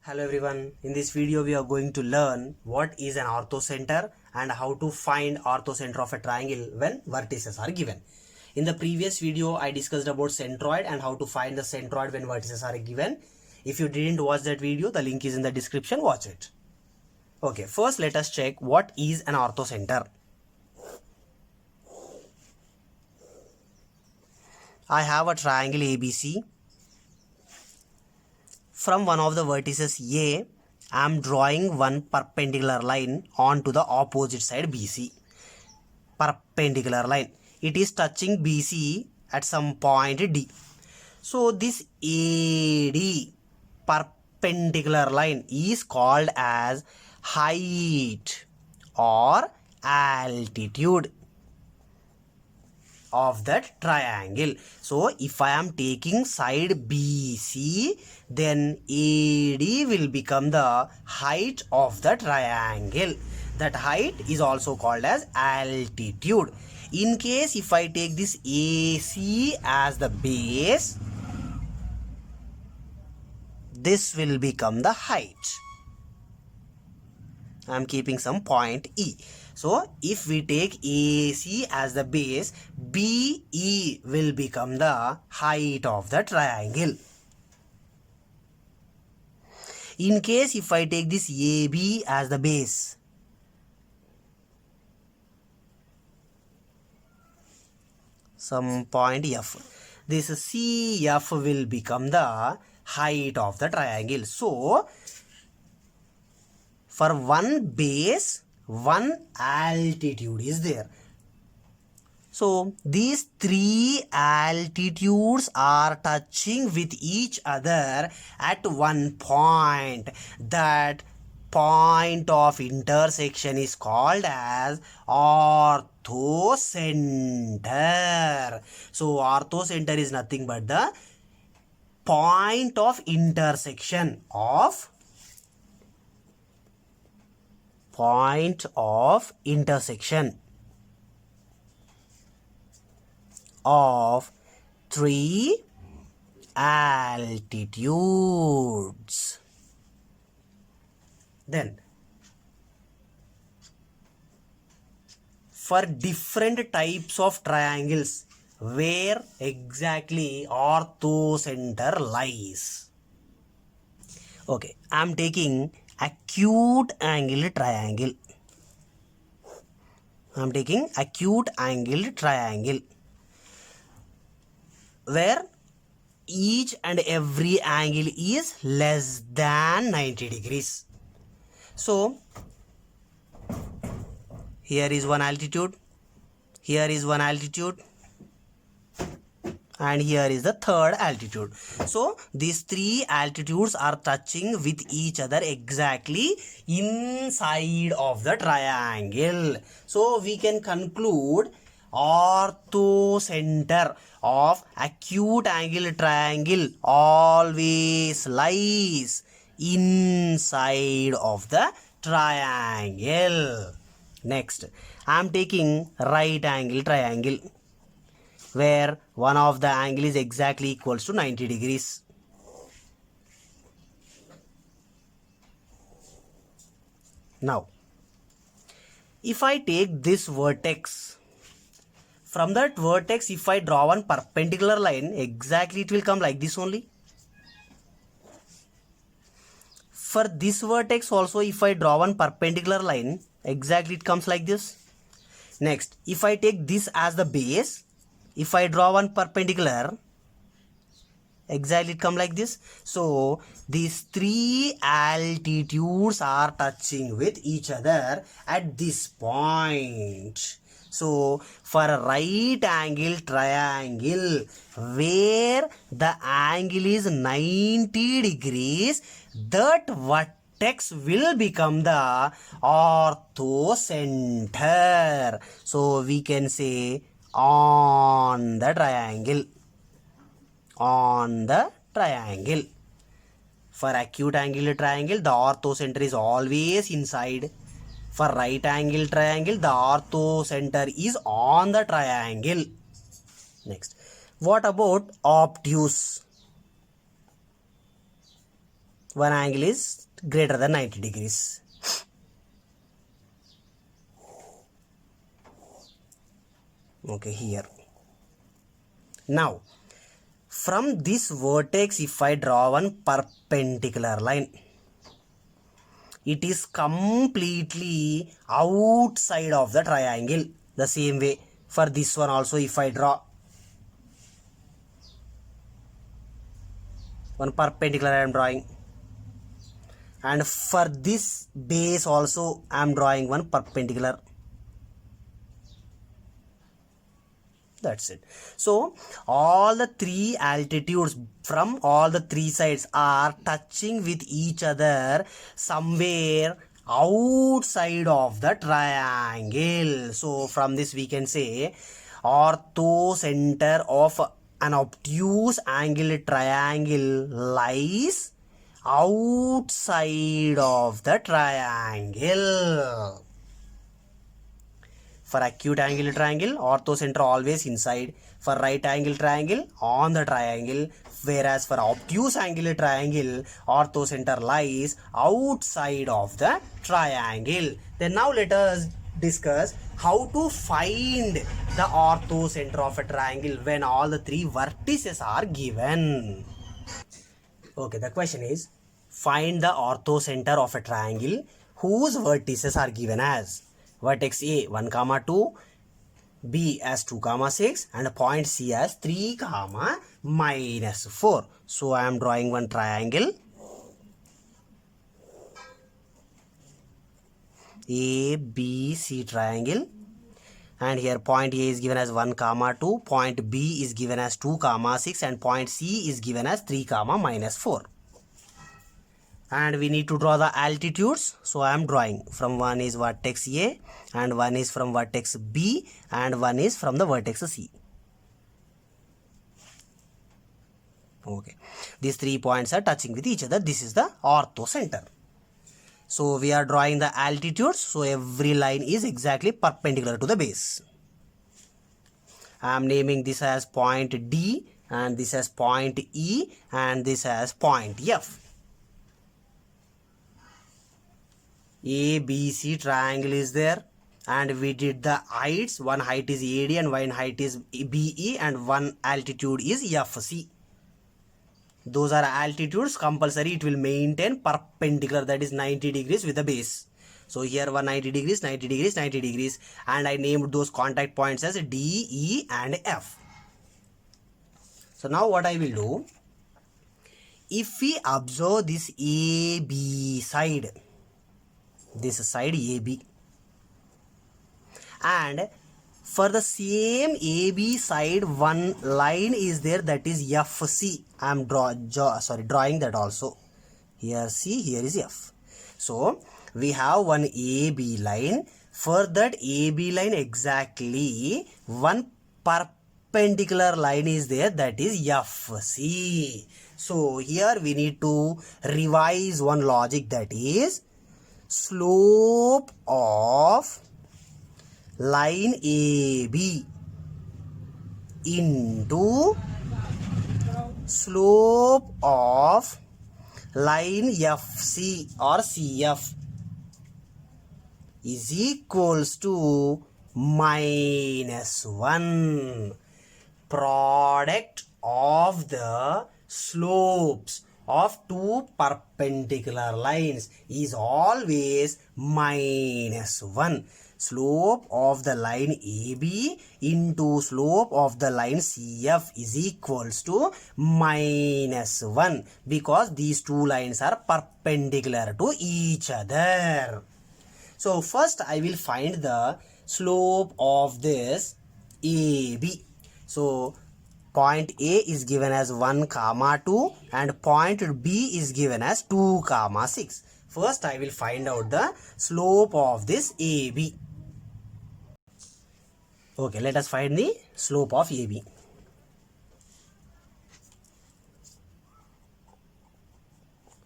Hello everyone, in this video we are going to learn what is an orthocenter and how to find orthocenter of a triangle when vertices are given. In the previous video I discussed about centroid and how to find the centroid when vertices are given. If you didn't watch that video, the link is in the description, watch it. Okay, first let us check what is an orthocenter. I have a triangle ABC. From one of the vertices A, I am drawing one perpendicular line onto the opposite side BC. Perpendicular line. It is touching BC at some point D. So this AD perpendicular line is called as height or altitude of that triangle. So if I am taking side BC, then AD will become the height of the triangle. That height is also called as altitude. In case if I take this AC as the base, this will become the height. I am keeping some point E. So if we take AC as the base, BE will become the height of the triangle. In case if I take this AB as the base, some point F, this CF will become the height of the triangle. So for one base, one altitude is there. So these three altitudes are touching with each other at one point. That point of intersection is called as orthocenter. So orthocenter is nothing but the point of intersection of of three altitudes. Then for different types of triangles, where exactly orthocenter lies? Okay, I am taking acute angle triangle. Where each and every angle is less than 90 degrees. So here is one altitude, here is one altitude, and here is the third altitude. So these three altitudes are touching with each other exactly inside of the triangle. So we can conclude orthocenter of acute angle triangle always lies inside of the triangle. Next, I am taking right angle triangle, where one of the angle is exactly equals to 90 degrees. Now, if I take this vertex, from that vertex if I draw one perpendicular line, exactly it will come like this only. For this vertex also if I draw one perpendicular line, exactly it comes like this. Next, if I take this as the base, if I draw one perpendicular, exactly it come like this. So these three altitudes are touching with each other at this point. So for a right angle triangle where the angle is 90 degrees, that vertex will become the orthocenter. So we can say on the triangle. For acute angle triangle, the orthocenter is always inside. For right angle triangle, the orthocenter is on the triangle. Next, what about obtuse? one angle is greater than 90 degrees. Okay, here. Now, from this vertex, if I draw one perpendicular line, it is completely outside of the triangle. The same way for this one also, if I draw one perpendicular, I am drawing, and for this base also I am drawing one perpendicular. That's it. So all the three altitudes from all the three sides are touching with each other somewhere outside of the triangle. So from this we can say orthocenter of an obtuse angle triangle lies outside of the triangle. For acute angle triangle, orthocenter always inside. For right angle triangle, on the triangle. Whereas for obtuse angle triangle, orthocenter lies outside of the triangle. Then now let us discuss how to find the orthocenter of a triangle when all the three vertices are given. Okay, the question is, find the orthocenter of a triangle whose vertices are given as vertex A 1, 2, B as 2, 6 and point C as 3, minus 4. So I am drawing one triangle ABC triangle, and here point A is given as 1, 2, point B is given as 2, 6 and point C is given as 3, minus 4. And we need to draw the altitudes. So I am drawing from one is vertex A and one is from vertex B and one is from the vertex C. Okay, these 3 points are touching with each other. This is the orthocenter. So we are drawing the altitudes. So every line is exactly perpendicular to the base. I am naming this as point D and this as point E and this as point F. ABC triangle is there, and we did the heights. One height is AD and one height is BE and one altitude is FC. Those are altitudes. Compulsory it will maintain perpendicular, that is 90 degrees with the base. So here 190 degrees, 90 degrees, 90 degrees, and I named those contact points as D, E and F. So now what I will do, if we observe this AB side, this side AB, and for the same AB side one line is there, that is FC. I am drawing that also. Here C, here is F. So we have one AB line. For that AB line exactly one perpendicular line is there, that is FC. So here we need to revise one logic, that is slope of line AB into slope of line FC or CF is equals to minus 1. Product of the slopes of two perpendicular lines is always minus 1. Slope of the line AB into slope of the line CF is equals to minus 1, because these two lines are perpendicular to each other. So first I will find the slope of this AB. So point A is given as 1, 2 and point B is given as 2, 6. First I will find out the slope of this AB. Okay, let us find the slope of AB.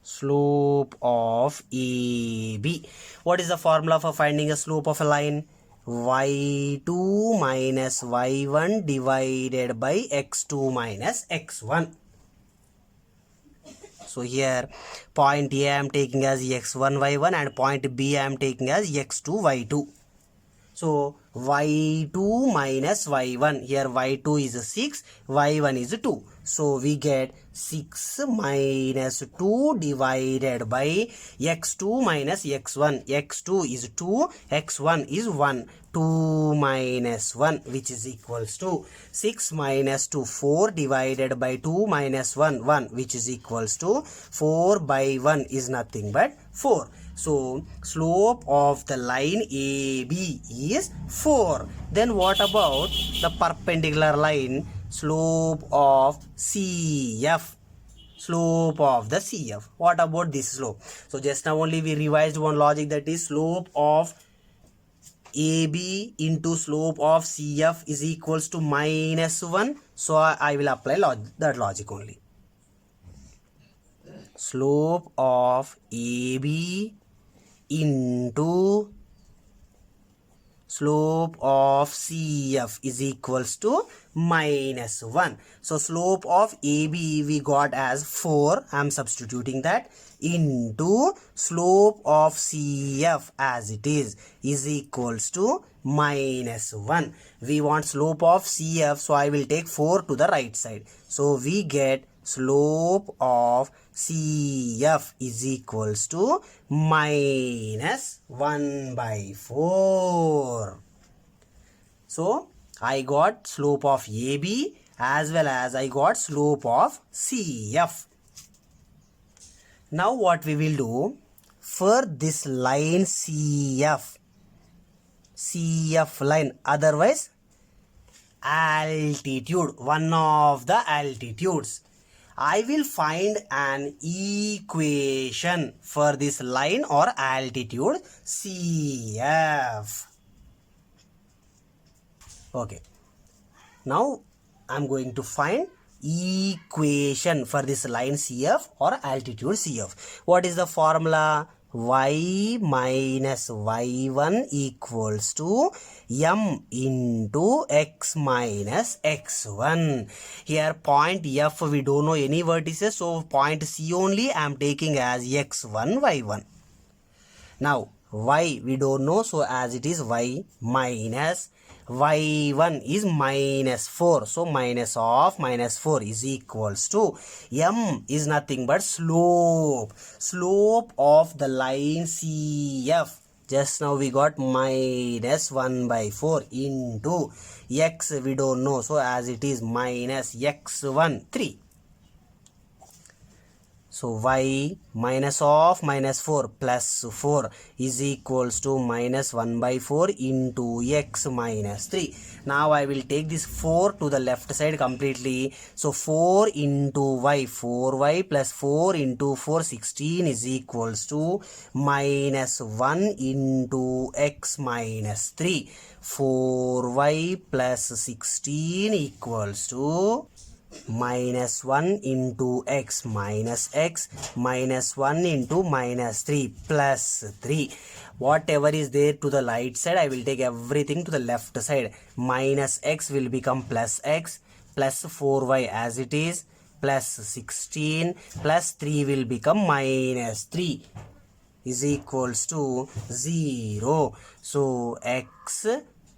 Slope of AB. What is the formula for finding a slope of a line? y2 minus y1 divided by x2 minus x1. So here point A I am taking as x1 y1 and point B I am taking as x2 y2. So y2 minus y1, here y2 is 6, y1 is 2. So we get 6 minus 2 divided by x2 minus x1. x2 is 2, x1 is 1. 2 minus 1, which is equals to 6 minus 2, 4 divided by 2 minus 1, 1, which is equals to 4 by 1 is nothing but 4. So slope of the line AB is 4. Then what about the perpendicular line? Slope of CF. Slope of the CF. What about this slope? So just now only we revised one logic, that is slope of AB into slope of CF is equals to minus 1. So I will apply that logic only. Slope of AB into slope of CF is equals to minus 1. So slope of AB we got as 4. I am substituting that, into slope of CF as it is equals to minus 1. We want slope of CF, so I will take 4 to the right side. So we get slope of CF is equals to minus 1 by 4. So I got slope of AB as well as I got slope of CF. Now what we will do, for this line CF line, otherwise altitude, one of the altitudes, I will find an equation for this line or altitude CF. Okay. Now I am going to find equation for this line CF or altitude CF. What is the formula? Y minus y1 equals to m into x minus x1. Here point F we don't know any vertices, so point C only I am taking as x1 y1. Now y we don't know, so as it is y minus y1 is minus 4, so minus of minus 4 is equals to m is nothing but slope of the line CF. Just now we got minus 1 by 4 into x we don't know, so as it is minus x1 3. So y minus of minus 4 plus 4 is equals to minus 1 by 4 into x minus 3. Now I will take this 4 to the left side completely. So 4 into y, 4y plus 4 into 4, 16 is equals to minus 1 into x minus 3. 4y plus 16 equals to minus 1 into x minus 1 into minus 3 plus 3. Whatever is there to the right side, I will take everything to the left side. Minus x will become plus x, plus 4y as it is, plus 16, plus 3 will become minus 3 is equals to 0. So x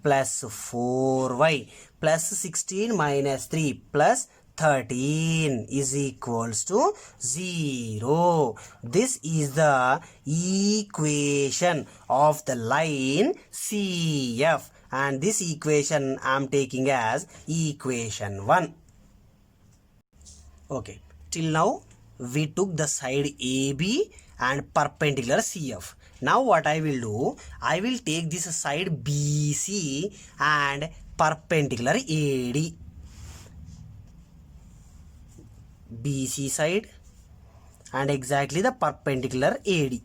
plus 4y plus 16 minus 3 plus 13 is equals to 0. This is the equation of the line CF, and this equation I am taking as equation 1. Okay, till now we took the side AB and perpendicular CF. Now what I will do, I will take this side BC and perpendicular AD. BC side and exactly the perpendicular AD.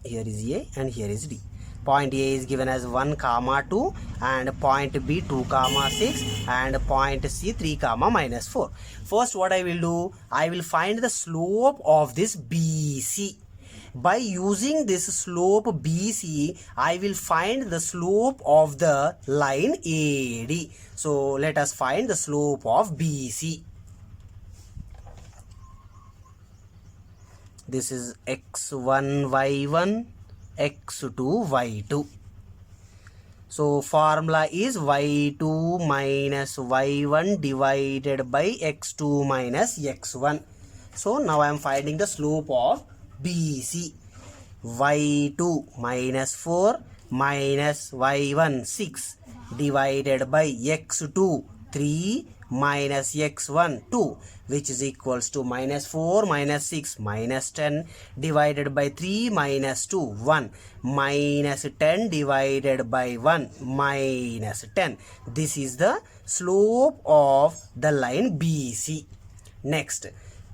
Here is A and here is D. Point A is given as 1, 2 and point B 2, 6 and point C 3, minus 4. First what I will do, I will find the slope of this BC. By using this slope BC, I will find the slope of the line AD. So let us find the slope of BC. This is x1 y1, x2 y2. So formula is y2 minus y1 divided by x2 minus x1. So now I am finding the slope of BC. y2 minus 4 minus y1 6 divided by x2 3 minus x1 2, which is equals to minus 4 minus 6 minus 10 divided by 3 minus 2 1 minus 10 divided by 1 minus 10. This is the slope of the line BC. Next,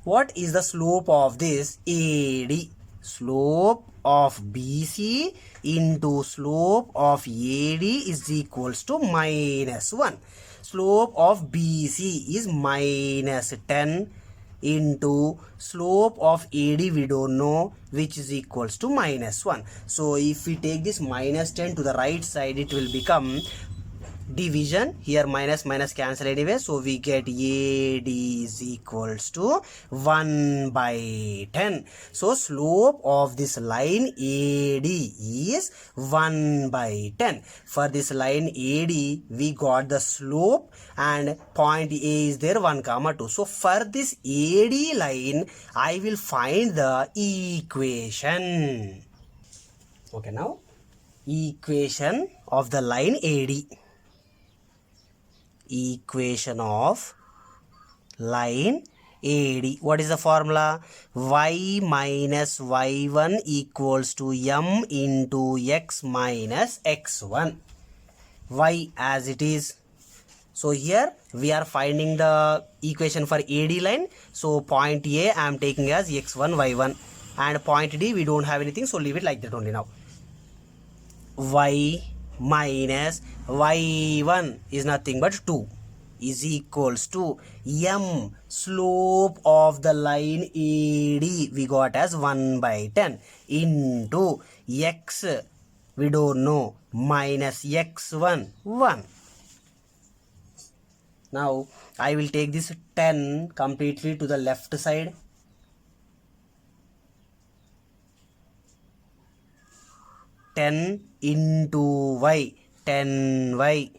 what is the slope of this AD? Slope of BC into slope of AD is equals to minus 1. Slope of BC is minus 10 into slope of AD we don't know, which is equals to minus 1. So if we take this minus 10 to the right side, it will become division. Here minus minus cancel anyway, so we get AD is equals to 1 by 10. So slope of this line AD is 1 by 10. For this line AD we got the slope and point A is there 1 comma 2. So for this AD line I will find the equation. Okay, now equation of the line AD. Equation of line AD. What is the formula? Y minus y1 equals to m into x minus x1. Y as it is. So here we are finding the equation for AD line. So point A I am taking as x1 y1 and point D we don't have anything, so leave it like that only now. Y minus y1 is nothing but 2 is equals to m slope of the line AD we got as 1 by 10 into x we don't know minus x1 1. Now I will take this 10 completely to the left side. Into y, 10y.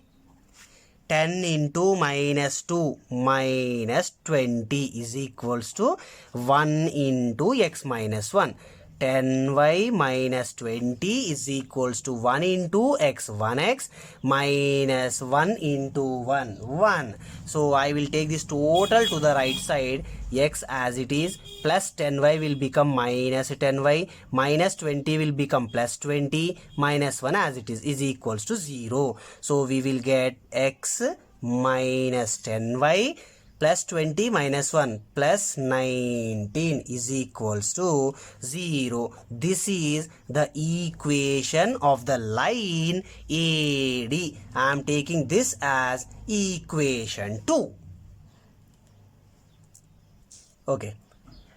10 into minus 2 minus 20 is equals to 1 into x minus 1. 10y minus 20 is equals to 1 into x 1x minus 1 into 1 1. So I will take this total to the right side, x as it is, plus 10y will become minus 10y, minus 20 will become plus 20, minus 1 as it is equals to 0. So we will get x minus 10y plus 20 minus 1 plus 19 is equals to 0. This is the equation of the line AD. I am taking this as equation 2. Okay.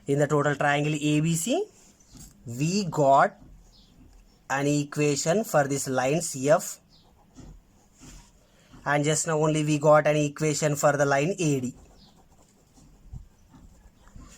In the total triangle ABC, we got an equation for this line CF. And just now only we got an equation for the line AD.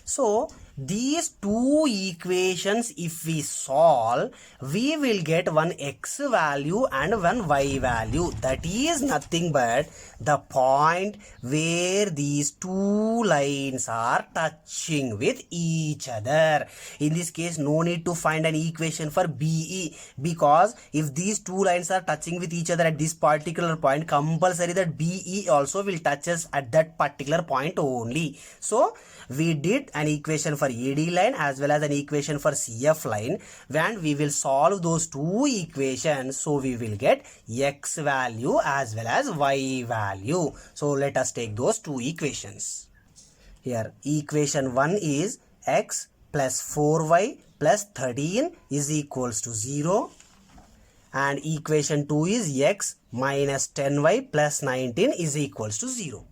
So these two equations if we solve, we will get one x value and one y value. That is nothing but the point where these two lines are touching with each other. In this case, no need to find an equation for BE, because if these two lines are touching with each other at this particular point, compulsory that BE also will touch us at that particular point only. So we did an equation for AD line as well as an equation for CF line, and we will solve those two equations, so we will get x value as well as y value. So let us take those two equations. Here equation 1 is x plus 4y plus 13 is equals to 0, and equation 2 is x minus 10y plus 19 is equals to 0.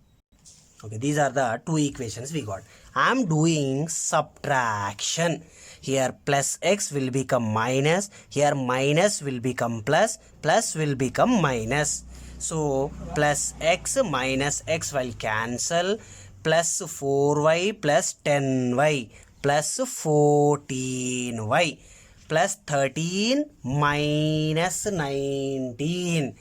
Okay, these are the two equations we got. I am doing subtraction. Here plus x will become minus, here minus will become plus, plus will become minus. So plus x minus x will cancel, plus 4y plus 10y plus 14y plus 13 minus 19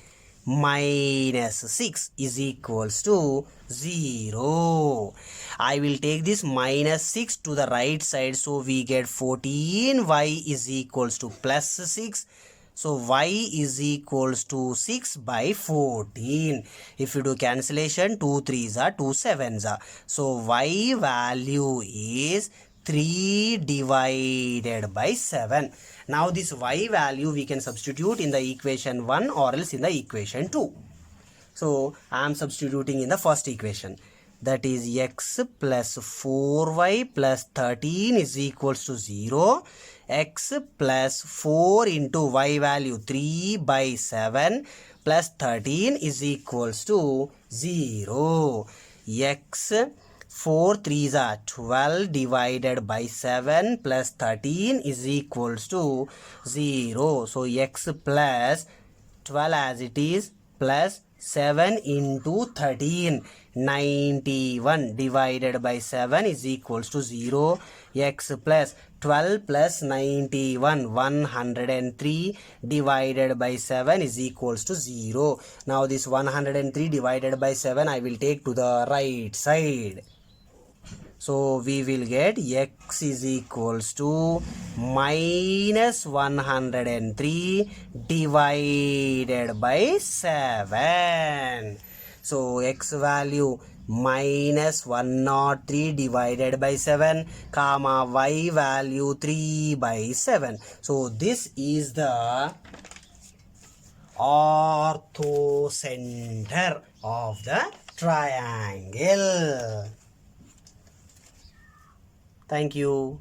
minus 6 is equals to 0. I will take this minus 6 to the right side, so we get 14y is equals to plus 6. So y is equals to 6 by 14. If you do cancellation, 2 3s are 2 7s are. So y value is 3 divided by 7. Now this y value we can substitute in the equation 1 or else in the equation 2. So I am substituting in the first equation. That is x plus 4y plus 13 is equals to 0. X plus 4 into y value 3 by 7 plus 13 is equals to 0. X 4 3s are 12 divided by 7 plus 13 is equals to 0. So x plus 12 as it is plus 7 into 13, 91 divided by 7 is equals to 0. X plus 12 plus 91, 103 divided by 7 is equals to 0. Now this 103 divided by 7 I will take to the right side. So we will get x is equals to minus 103 divided by 7. So x value minus 103 divided by 7 comma y value 3 by 7. So this is the orthocenter of the triangle. Thank you.